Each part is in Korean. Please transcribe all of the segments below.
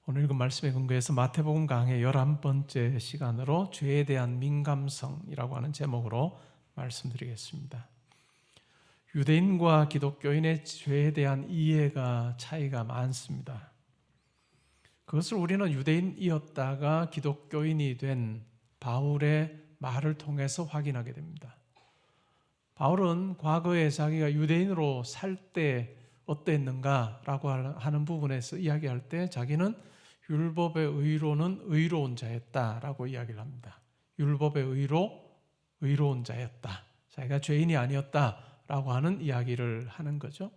오늘 읽은 말씀에 근거해서 마태복음 강의 11번째 시간으로 죄에 대한 민감성이라고 하는 제목으로 말씀드리겠습니다. 유대인과 기독교인의 죄에 대한 이해가 차이가 많습니다. 그것을 우리는 유대인이었다가 기독교인이 된 바울의 말을 통해서 확인하게 됩니다. 바울은 과거에 자기가 유대인으로 살 때 어땠는가라고 하는 부분에서 이야기할 때 자기는 율법의 의로는 의로운 자였다라고 이야기를 합니다. 율법의 의로 의로운 자였다. 자기가 죄인이 아니었다라고 하는 이야기를 하는 거죠.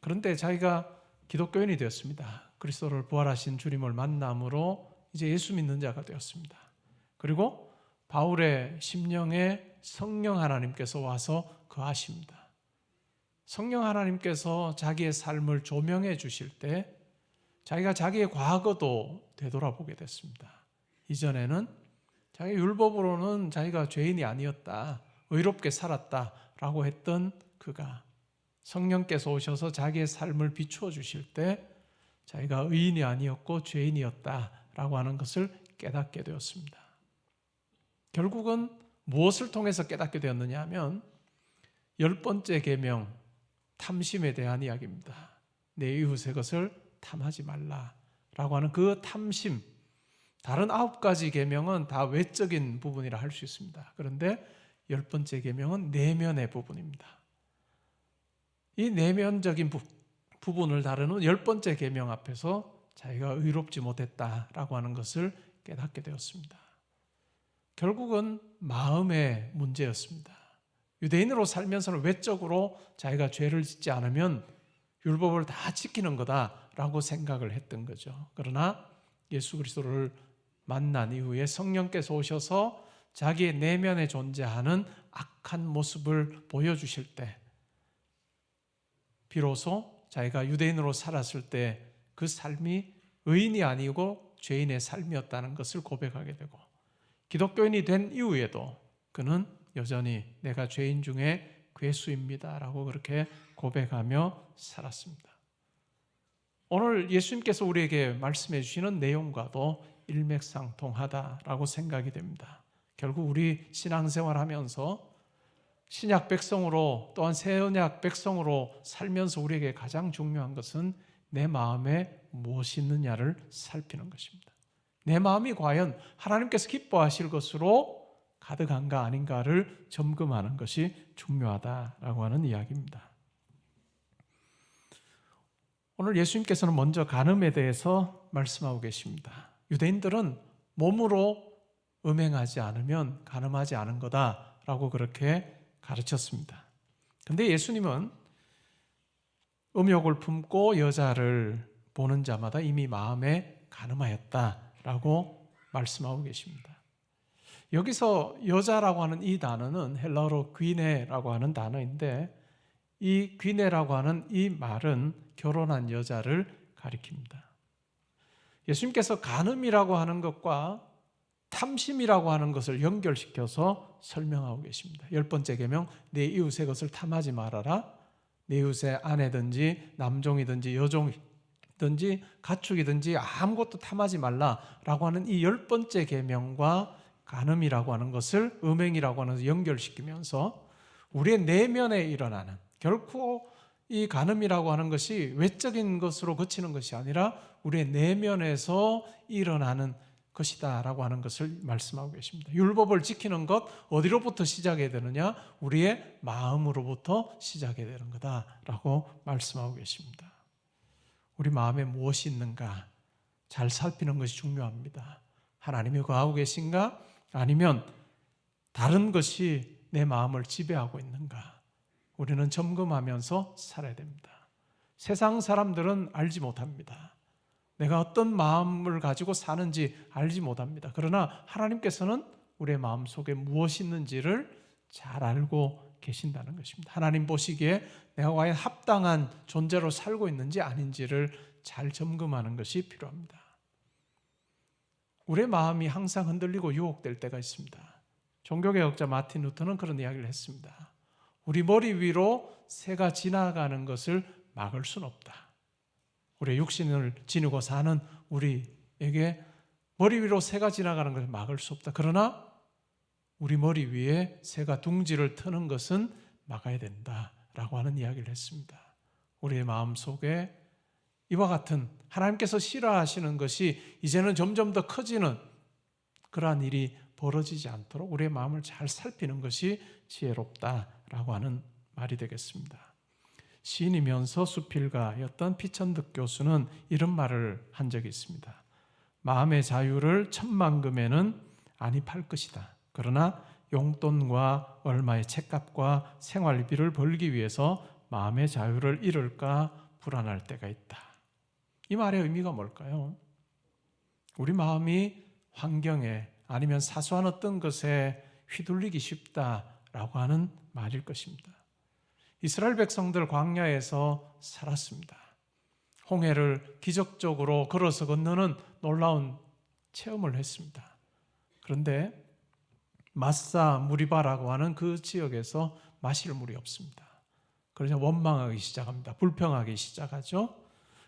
그런데 자기가 기독교인이 되었습니다. 그리스도를 부활하신 주님을 만남으로 이제 예수 믿는 자가 되었습니다. 그리고 바울의 심령에 성령 하나님께서 와서 거하십니다. 성령 하나님께서 자기의 삶을 조명해 주실 때 자기가 자기의 과거도 되돌아보게 됐습니다. 이전에는 자기 율법으로는 자기가 죄인이 아니었다, 의롭게 살았다라고 했던 그가 성령께서 오셔서 자기의 삶을 비추어 주실 때 자기가 의인이 아니었고 죄인이었다라고 하는 것을 깨닫게 되었습니다. 결국은 무엇을 통해서 깨닫게 되었느냐 하면 10번째 계명, 탐심에 대한 이야기입니다. 내 이웃의 것을 탐하지 말라라고 하는 그 탐심, 다른 9가지 계명은 다 외적인 부분이라 할 수 있습니다. 그런데 10번째 계명은 내면의 부분입니다. 이 내면적인 부분을 다루는 10번째 계명 앞에서 자기가 의롭지 못했다라고 하는 것을 깨닫게 되었습니다. 결국은 마음의 문제였습니다. 유대인으로 살면서는 외적으로 자기가 죄를 짓지 않으면 율법을 다 지키는 거다라고 생각을 했던 거죠. 그러나 예수 그리스도를 만난 이후에 성령께서 오셔서 자기의 내면에 존재하는 악한 모습을 보여주실 때 비로소 자기가 유대인으로 살았을 때 그 삶이 의인이 아니고 죄인의 삶이었다는 것을 고백하게 되고, 기독교인이 된 이후에도 그는 여전히 내가 죄인 중에 괴수입니다라고 그렇게 고백하며 살았습니다. 오늘 예수님께서 우리에게 말씀해 주시는 내용과도 일맥상통하다라고 생각이 됩니다. 결국 우리 신앙생활하면서 신약 백성으로 또한 새언약 백성으로 살면서 우리에게 가장 중요한 것은 내 마음에 무엇이 있느냐를 살피는 것입니다. 내 마음이 과연 하나님께서 기뻐하실 것으로 가득한가 아닌가를 점검하는 것이 중요하다라고 하는 이야기입니다. 오늘 예수님께서는 먼저 간음에 대해서 말씀하고 계십니다. 유대인들은 몸으로 음행하지 않으면 간음하지 않은 거다라고 그렇게 가르쳤습니다. 그런데 예수님은 음욕을 품고 여자를 보는 자마다 이미 마음에 간음하였다라고 말씀하고 계십니다. 여기서 여자라고 하는 이 단어는 헬라어로 귀네라고 하는 단어인데, 이 귀네라고 하는 이 말은 결혼한 여자를 가리킵니다. 예수님께서 간음이라고 하는 것과 탐심이라고 하는 것을 연결시켜서 설명하고 계십니다. 10번째 계명, 내 이웃의 것을 탐하지 말아라. 내 이웃의 아내든지 남종이든지 여종이든지 가축이든지 아무것도 탐하지 말라라고 하는 이 10번째 계명과 간음이라고 하는 것을 음행이라고 하는 것을 연결시키면서 우리의 내면에 일어나는, 결코 이 간음이라고 하는 것이 외적인 것으로 그치는 것이 아니라 우리의 내면에서 일어나는 것이다라고 하는 것을 말씀하고 계십니다. 율법을 지키는 것 어디로부터 시작해야 되느냐? 우리의 마음으로부터 시작해야 되는 거다라고 말씀하고 계십니다. 우리 마음에 무엇이 있는가 잘 살피는 것이 중요합니다. 하나님이 거하고 계신가? 아니면 다른 것이 내 마음을 지배하고 있는가? 우리는 점검하면서 살아야 됩니다. 세상 사람들은 알지 못합니다. 내가 어떤 마음을 가지고 사는지 알지 못합니다. 그러나 하나님께서는 우리의 마음속에 무엇이 있는지를 잘 알고 계신다는 것입니다. 하나님 보시기에 내가 과연 합당한 존재로 살고 있는지 아닌지를 잘 점검하는 것이 필요합니다. 우리의 마음이 항상 흔들리고 유혹될 때가 있습니다. 종교개혁자 마틴 루터는 그런 이야기를 했습니다. 우리 머리 위로 새가 지나가는 것을 막을 수는 없다. 우리의 육신을 지니고 사는 우리에게 머리 위로 새가 지나가는 것을 막을 수 없다. 그러나 우리 머리 위에 새가 둥지를 트는 것은 막아야 된다라고 하는 이야기를 했습니다. 우리의 마음속에 이와 같은 하나님께서 싫어하시는 것이 이제는 점점 더 커지는 그러한 일이 벌어지지 않도록 우리의 마음을 잘 살피는 것이 지혜롭다라고 하는 말이 되겠습니다. 시인이면서 수필가였던 피천득 교수는 이런 말을 한 적이 있습니다. 마음의 자유를 천만금에는 아니 팔 것이다. 그러나 용돈과 얼마의 책값과 생활비를 벌기 위해서 마음의 자유를 잃을까 불안할 때가 있다. 이 말의 의미가 뭘까요? 우리 마음이 환경에 아니면 사소한 어떤 것에 휘둘리기 쉽다라고 하는 말일 것입니다. 이스라엘 백성들 광야에서 살았습니다. 홍해를 기적적으로 걸어서 건너는 놀라운 체험을 했습니다. 그런데 마사 무리바라고 하는 그 지역에서 마실 물이 없습니다. 그래서 원망하기 시작합니다. 불평하기 시작하죠.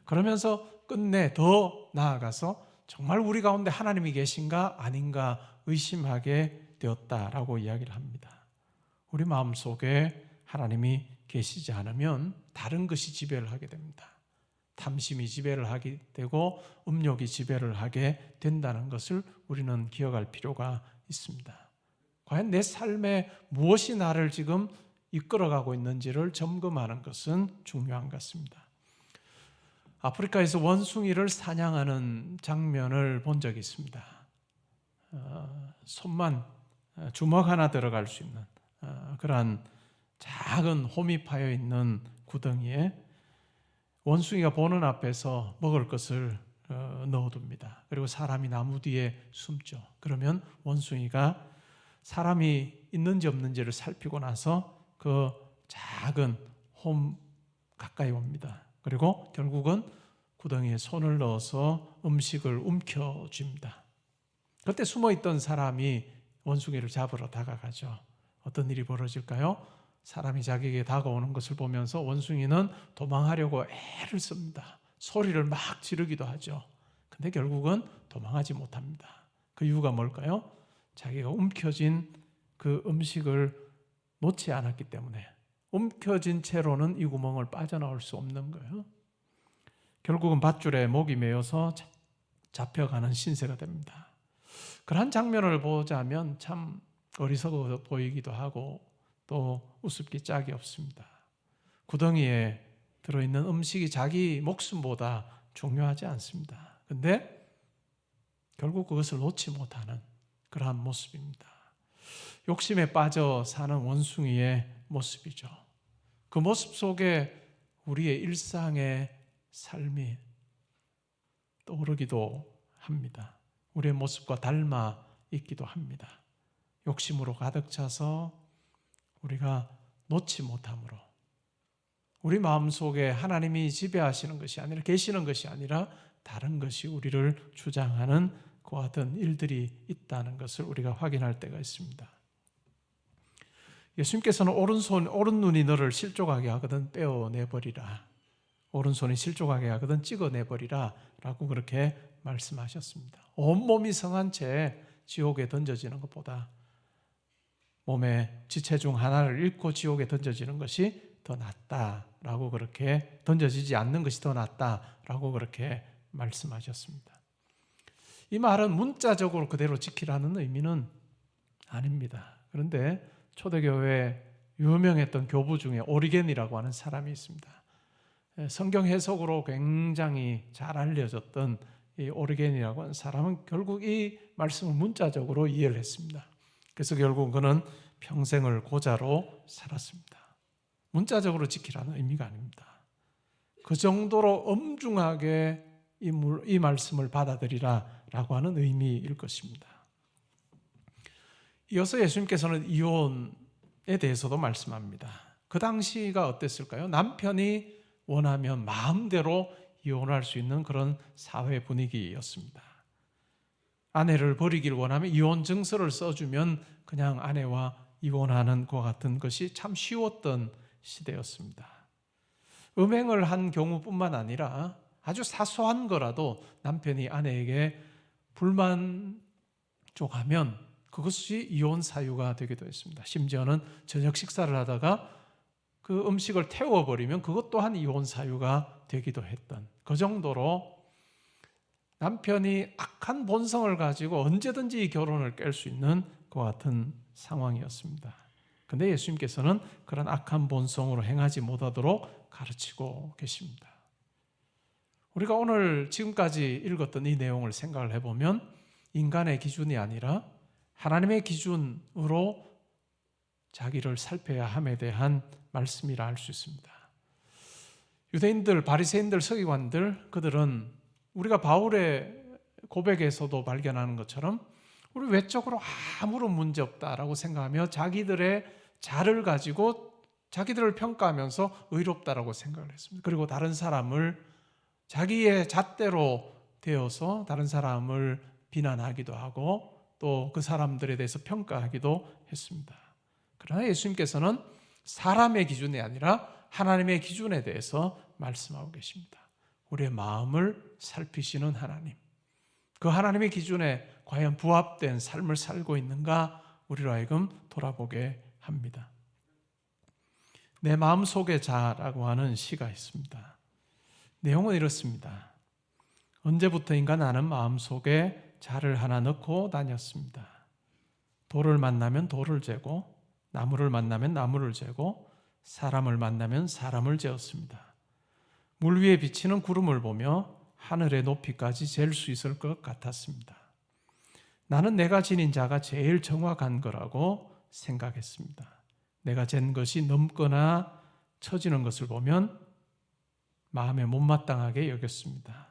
그러면서 끝내 더 나아가서 정말 우리 가운데 하나님이 계신가 아닌가 의심하게 되었다라고 이야기를 합니다. 우리 마음속에 하나님이 계시지 않으면 다른 것이 지배를 하게 됩니다. 탐심이 지배를 하게 되고 음욕이 지배를 하게 된다는 것을 우리는 기억할 필요가 있습니다. 과연 내 삶에 무엇이 나를 지금 이끌어가고 있는지를 점검하는 것은 중요한 것 같습니다. 아프리카에서 원숭이를 사냥하는 장면을 본 적이 있습니다. 손만 주먹 하나 들어갈 수 있는 그러한 작은 홈이 파여 있는 구덩이에 원숭이가 보는 앞에서 먹을 것을 넣어둡니다. 그리고 사람이 나무 뒤에 숨죠. 그러면 원숭이가 사람이 있는지 없는지를 살피고 나서 그 작은 홈 가까이 옵니다. 그리고 결국은 구덩이에 손을 넣어서 음식을 움켜쥡니다. 그때 숨어있던 사람이 원숭이를 잡으러 다가가죠. 어떤 일이 벌어질까요? 사람이 자기에게 다가오는 것을 보면서 원숭이는 도망하려고 애를 씁니다. 소리를 막 지르기도 하죠. 근데 결국은 도망하지 못합니다. 그 이유가 뭘까요? 자기가 움켜쥔 그 음식을 놓지 않았기 때문에 움켜쥔 채로는 이 구멍을 빠져나올 수 없는 거예요. 결국은 밧줄에 목이 매여서 잡혀가는 신세가 됩니다. 그런 장면을 보자면 참 어리석어 보이기도 하고 또 우습기 짝이 없습니다. 구덩이에 들어있는 음식이 자기 목숨보다 중요하지 않습니다. 근데 결국 그것을 놓지 못하는 그러한 모습입니다. 욕심에 빠져 사는 원숭이의 모습이죠. 그 모습 속에 우리의 일상의 삶이 떠오르기도 합니다. 우리의 모습과 닮아 있기도 합니다. 욕심으로 가득 차서 우리가 놓지 못함으로 우리 마음속에 하나님이 지배하시는 것이 아니라 계시는 것이 아니라 다른 것이 우리를 주장하는 그와 같은 일들이 있다는 것을 우리가 확인할 때가 있습니다. 예수님께서는 오른 눈이 너를 실족하게 하거든 빼어내버리라. 오른손이 실족하게 하거든 찍어내버리라 라고 그렇게 말씀하셨습니다. 온몸이 성한 채 지옥에 던져지는 것보다 몸의 지체 중 하나를 잃고 지옥에 던져지는 것이 더 낫다라고 그렇게 던져지지 않는 것이 더 낫다라고 그렇게 말씀하셨습니다. 이 말은 문자적으로 그대로 지키라는 의미는 아닙니다. 그런데 초대교회에 유명했던 교부 중에 오리겐이라고 하는 사람이 있습니다. 성경 해석으로 굉장히 잘 알려졌던 이 오리겐이라고 하는 사람은 결국 이 말씀을 문자적으로 이해를 했습니다. 그래서 결국 그는 평생을 고자로 살았습니다. 문자적으로 지키라는 의미가 아닙니다. 그 정도로 엄중하게 이 말씀을 받아들이라라고 하는 의미일 것입니다. 이어서 예수님께서는 이혼에 대해서도 말씀합니다. 그 당시가 어땠을까요? 남편이 원하면 마음대로 이혼할 수 있는 그런 사회 분위기였습니다. 아내를 버리길 원하면 이혼 증서를 써주면 그냥 아내와 이혼하는 것 같은 것이 참 쉬웠던 시대였습니다. 음행을 한 경우뿐만 아니라 아주 사소한 거라도 남편이 아내에게 불만족하면 그것이 이혼 사유가 되기도 했습니다. 심지어는 저녁 식사를 하다가 그 음식을 태워버리면 그것 또한 이혼 사유가 되기도 했던, 그 정도로 남편이 악한 본성을 가지고 언제든지 이 결혼을 깰 수 있는 것 같은 상황이었습니다. 그런데 예수님께서는 그런 악한 본성으로 행하지 못하도록 가르치고 계십니다. 우리가 오늘 지금까지 읽었던 이 내용을 생각을 해보면 인간의 기준이 아니라 하나님의 기준으로 자기를 살펴야 함에 대한 말씀이라 할 수 있습니다. 유대인들, 바리새인들, 서기관들, 그들은 우리가 바울의 고백에서도 발견하는 것처럼 우리 외적으로 아무런 문제 없다라고 생각하며 자기들의 자를 가지고 자기들을 평가하면서 의롭다라고 생각을 했습니다. 그리고 다른 사람을 자기의 잣대로 되어서 다른 사람을 비난하기도 하고 또 그 사람들에 대해서 평가하기도 했습니다. 그러나 예수님께서는 사람의 기준이 아니라 하나님의 기준에 대해서 말씀하고 계십니다. 우리의 마음을 살피시는 하나님, 그 하나님의 기준에 과연 부합된 삶을 살고 있는가 우리로 하여금 돌아보게 합니다. 내 마음속의 자라고 하는 시가 있습니다. 내용은 이렇습니다. 언제부터인가 나는 마음속에 자를 하나 넣고 다녔습니다. 돌을 만나면 돌을 재고 나무를 만나면 나무를 재고 사람을 만나면 사람을 재었습니다. 물 위에 비치는 구름을 보며 하늘의 높이까지 잴 수 있을 것 같았습니다. 나는 내가 지닌 자가 제일 정확한 거라고 생각했습니다. 내가 잰 것이 넘거나 처지는 것을 보면 마음에 못마땅하게 여겼습니다.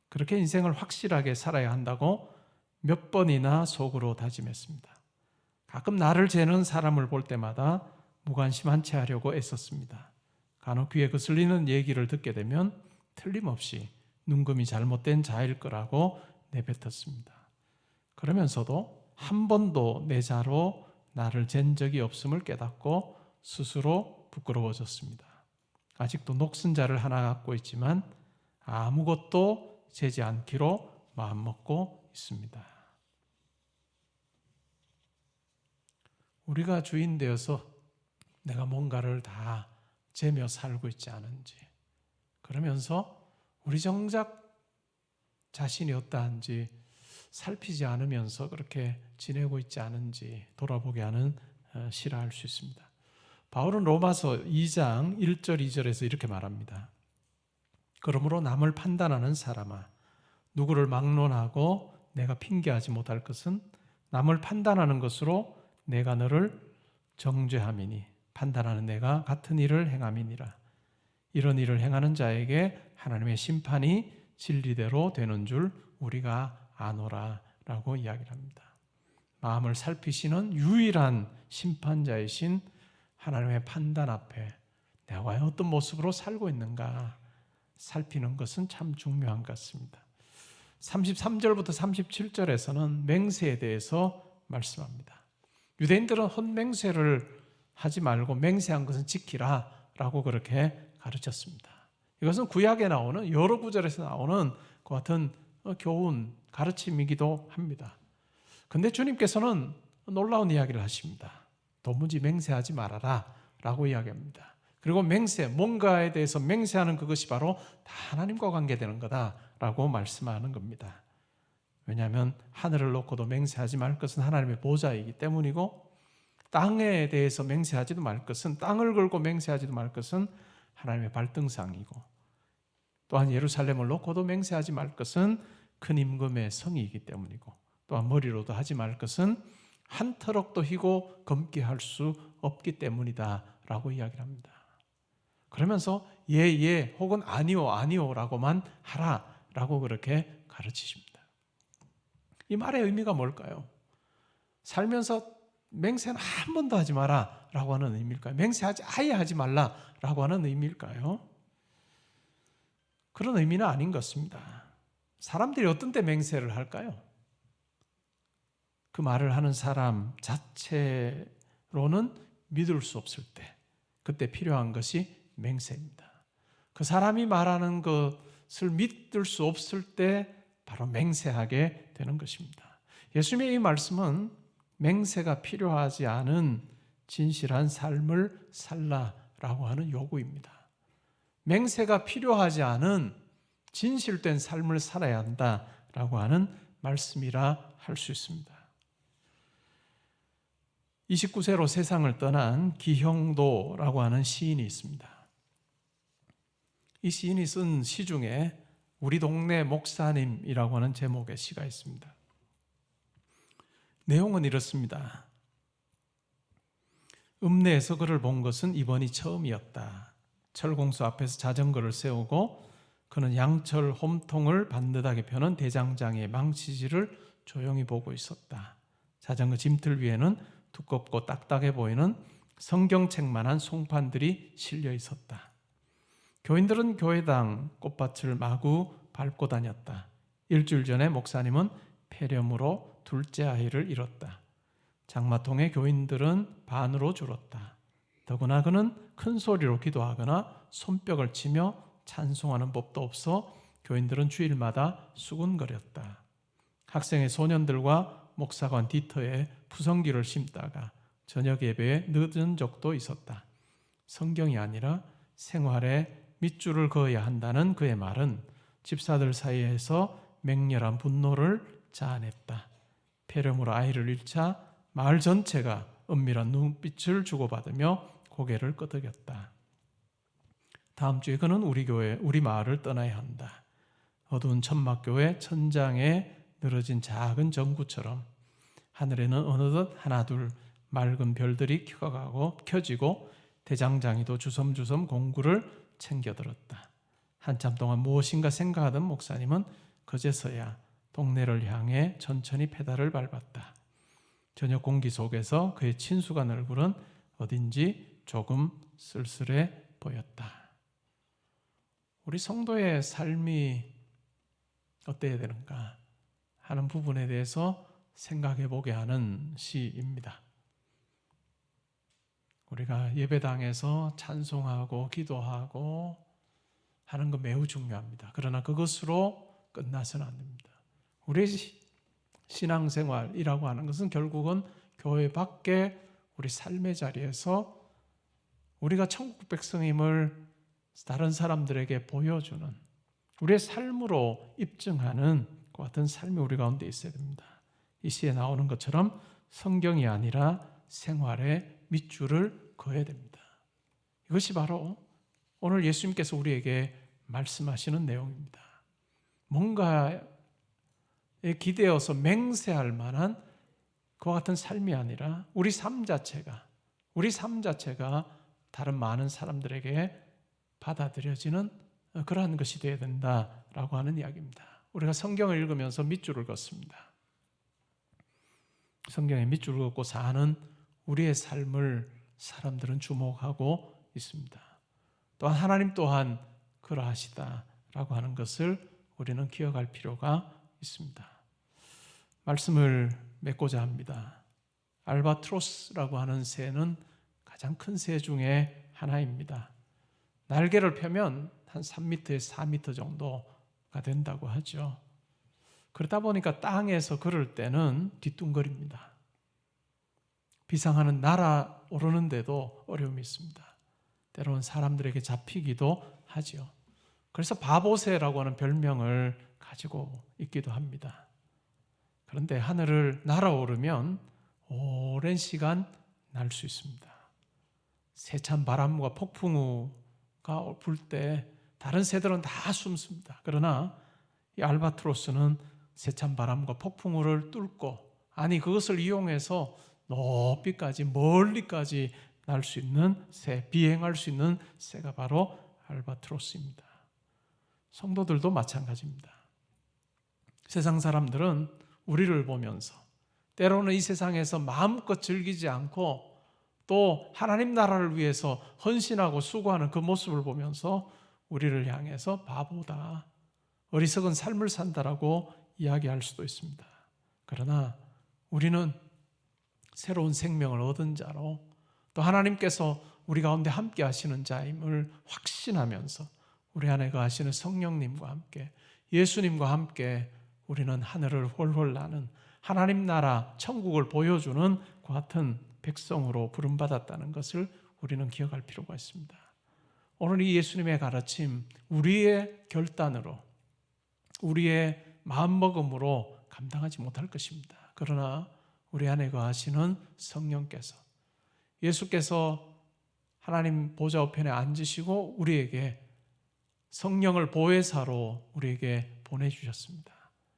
그렇게 인생을 확실하게 살아야 한다고 몇 번이나 속으로 다짐했습니다. 가끔 나를 재는 사람을 볼 때마다 무관심한 채 하려고 애썼습니다. 간혹 귀에 거슬리는 얘기를 듣게 되면 틀림없이 눈금이 잘못된 자일 거라고 내뱉었습니다. 그러면서도 한 번도 내 자로 나를 잰 적이 없음을 깨닫고 스스로 부끄러워졌습니다. 아직도 녹슨 자를 하나 갖고 있지만 아무것도 재지 않기로 마음먹고 있습니다. 우리가 주인 되어서 내가 뭔가를 다 재며 살고 있지 않은지, 그러면서 우리 정작 자신이 어떠한지 살피지 않으면서 그렇게 지내고 있지 않은지 돌아보게 하는 시라 할 수 있습니다. 바울은 로마서 2장 1절 2절에서 이렇게 말합니다. 그러므로 남을 판단하는 사람아, 누구를 막론하고 내가 핑계하지 못할 것은 남을 판단하는 것으로 내가 너를 정죄함이니 판단하는 내가 같은 일을 행함이니라. 이런 일을 행하는 자에게 하나님의 심판이 진리대로 되는 줄 우리가 아노라 라고 이야기를 합니다. 마음을 살피시는 유일한 심판자이신 하나님의 판단 앞에 내가 과연 어떤 모습으로 살고 있는가 살피는 것은 참 중요한 것 같습니다. 33절부터 37절에서는 맹세에 대해서 말씀합니다. 유대인들은 헛맹세를 하지 말고 맹세한 것은 지키라 라고 그렇게 가르쳤습니다. 이것은 구약에 나오는 여러 구절에서 나오는 그 같은 교훈, 가르침이기도 합니다. 그런데 주님께서는 놀라운 이야기를 하십니다. 도무지 맹세하지 말아라 라고 이야기합니다. 그리고 맹세, 뭔가에 대해서 맹세하는 그것이 바로 다 하나님과 관계되는 거다라고 말씀하는 겁니다. 왜냐하면 하늘을 놓고도 맹세하지 말 것은 하나님의 보좌이기 때문이고, 땅에 대해서 맹세하지도 말 것은, 땅을 걸고 맹세하지도 말 것은 하나님의 발등상이고, 또한 예루살렘을 놓고도 맹세하지 말 것은 큰 임금의 성이기 때문이고, 또한 머리로도 하지 말 것은 한 터럭도 휘고 검게 할 수 없기 때문이다 라고 이야기를 합니다. 그러면서 예 혹은 아니요 라고만 하라 라고 그렇게 가르치십니다. 이 말의 의미가 뭘까요? 살면서 맹세는 한 번도 하지 마라 라고 하는 의미일까요? 맹세하지 아예 하지 말라 라고 하는 의미일까요? 그런 의미는 아닌 것 같습니다. 사람들이 어떤 때 맹세를 할까요? 그 말을 하는 사람 자체로는 믿을 수 없을 때, 그때 필요한 것이 맹세입니다. 그 사람이 말하는 그 것을 믿을 수 없을 때 바로 맹세하게 되는 것입니다. 예수님의 이 말씀은 맹세가 필요하지 않은 진실한 삶을 살라라고 하는 요구입니다. 맹세가 필요하지 않은 진실된 삶을 살아야 한다라고 하는 말씀이라 할 수 있습니다. 29세로 세상을 떠난 기형도라고 하는 시인이 있습니다. 이 시인이 쓴 시 중에 우리 동네 목사님이라고 하는 제목의 시가 있습니다. 내용은 이렇습니다. 읍내에서 그를 본 것은 이번이 처음이었다. 철공소 앞에서 자전거를 세우고 그는 양철 홈통을 반듯하게 펴는 대장장이의 망치질을 조용히 보고 있었다. 자전거 짐틀 위에는 두껍고 딱딱해 보이는 성경책만한 송판들이 실려 있었다. 교인들은 교회당 꽃밭을 마구 밟고 다녔다. 일주일 전에 목사님은 폐렴으로 둘째 아이를 잃었다. 장마통에 교인들은 반으로 줄었다. 더구나 그는 큰 소리로 기도하거나 손뼉을 치며 찬송하는 법도 없어 교인들은 주일마다 수군거렸다. 학생의 소년들과 목사관 뒤터에 푸성기를 심다가 저녁 예배에 늦은 적도 있었다. 성경이 아니라 생활에 밑줄을 그어야 한다는 그의 말은 집사들 사이에서 맹렬한 분노를 자아냈다. 폐렴으로 아이를 잃자 마을 전체가 은밀한 눈빛을 주고받으며 고개를 끄덕였다. 다음 주에 그는 우리 마을을 떠나야 한다. 어두운 천막교회 천장에 늘어진 작은 전구처럼 하늘에는 어느덧 하나둘 맑은 별들이 켜지고 대장장이도 주섬주섬 공구를 챙겨들었다. 한참 동안 무엇인가 생각하던 목사님은 그제서야 동네를 향해 천천히 페달을 밟았다. 저녁 공기 속에서 그의 친숙한 얼굴은 어딘지 조금 쓸쓸해 보였다. 우리 성도의 삶이 어때야 되는가 하는 부분에 대해서 생각해 보게 하는 시입니다. 우리가 예배당에서 찬송하고 기도하고 하는 건 매우 중요합니다. 그러나 그것으로 끝나서는 안 됩니다. 우리의 신앙생활이라고 하는 것은 결국은 교회 밖에 우리 삶의 자리에서 우리가 천국 백성임을 다른 사람들에게 보여주는 우리의 삶으로 입증하는 그 같은 삶이 우리 가운데 있어야 됩니다. 이 시에 나오는 것처럼 성경이 아니라 생활에 밑줄을 그어야 됩니다. 이것이 바로 오늘 예수님께서 우리에게 말씀하시는 내용입니다. 뭔가에 기대어서 맹세할 만한 그와 같은 삶이 아니라 우리 삶 자체가 다른 많은 사람들에게 받아들여지는 그러한 것이 되어야 된다라고 하는 이야기입니다. 우리가 성경을 읽으면서 밑줄을 긋습니다. 성경에 밑줄을 긋고 사는 우리의 삶을 사람들은 주목하고 있습니다. 또한 하나님 또한 그러하시다라고 하는 것을 우리는 기억할 필요가 있습니다. 말씀을 맺고자 합니다. 알바트로스라고 하는 새는 가장 큰 새 중에 하나입니다. 날개를 펴면 한 3m에서 4m 정도가 된다고 하죠. 그러다 보니까 땅에서 걸을 때는 뒤뚱거립니다. 비상하는 날아오르는데도 어려움이 있습니다. 때로는 사람들에게 잡히기도 하죠. 그래서 바보새라고 하는 별명을 가지고 있기도 합니다. 그런데 하늘을 날아오르면 오랜 시간 날 수 있습니다. 세찬 바람과 폭풍우가 불 때 다른 새들은 다 숨습니다. 그러나 이 알바트로스는 세찬 바람과 폭풍우를 뚫고 그것을 이용해서 높이까지 멀리까지 날 수 있는 새, 비행할 수 있는 새가 바로 알바트로스입니다. 성도들도 마찬가지입니다. 세상 사람들은 우리를 보면서 때로는 이 세상에서 마음껏 즐기지 않고 또 하나님 나라를 위해서 헌신하고 수고하는 그 모습을 보면서 우리를 향해서 바보다, 어리석은 삶을 산다라고 이야기할 수도 있습니다. 그러나 우리는 새로운 생명을 얻은 자로 또 하나님께서 우리 가운데 함께 하시는 자임을 확신하면서 우리 안에 거하시는 성령님과 함께 예수님과 함께 우리는 하늘을 홀홀 나는 하나님 나라 천국을 보여주는 그 같은 백성으로 부름받았다는 것을 우리는 기억할 필요가 있습니다. 오늘 이 예수님의 가르침, 우리의 결단으로, 우리의 마음먹음으로 감당하지 못할 것입니다. 그러나 우리 안에 거하시는 성령께서, 예수께서 하나님 보좌 우편에 앉으시고 우리에게 성령을 보혜사로 우리에게 보내주셨습니다.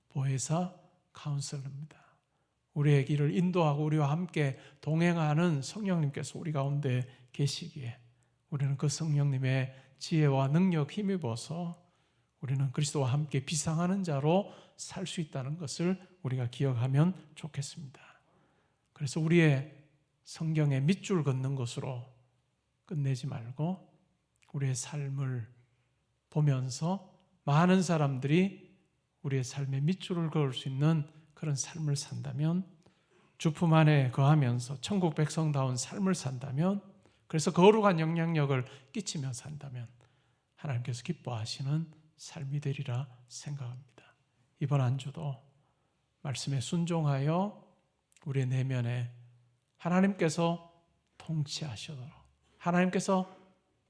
보혜사, 카운슬러입니다. 우리의 길을 인도하고 우리와 함께 동행하는 성령님께서 우리 가운데 계시기에 우리는 그 성령님의 지혜와 능력 힘입어서 우리는 그리스도와 함께 비상하는 자로 살 수 있다는 것을 우리가 기억하면 좋겠습니다. 그래서 우리의 성경의 밑줄 긋는 것으로 끝내지 말고 우리의 삶을 보면서 많은 사람들이 우리의 삶의 밑줄을 그을 수 있는 그런 삶을 산다면, 주품 안에 거하면서 천국 백성다운 삶을 산다면, 그래서 거룩한 영향력을 끼치며 산다면 하나님께서 기뻐하시는 삶이 되리라 생각합니다. 이번 한 주도 말씀에 순종하여 우리의 내면에 하나님께서 통치하시도록, 하나님께서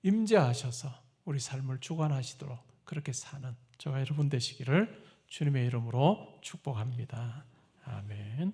임재하셔서 우리 삶을 주관하시도록 그렇게 사는 저와 여러분 되시기를 주님의 이름으로 축복합니다. 아멘.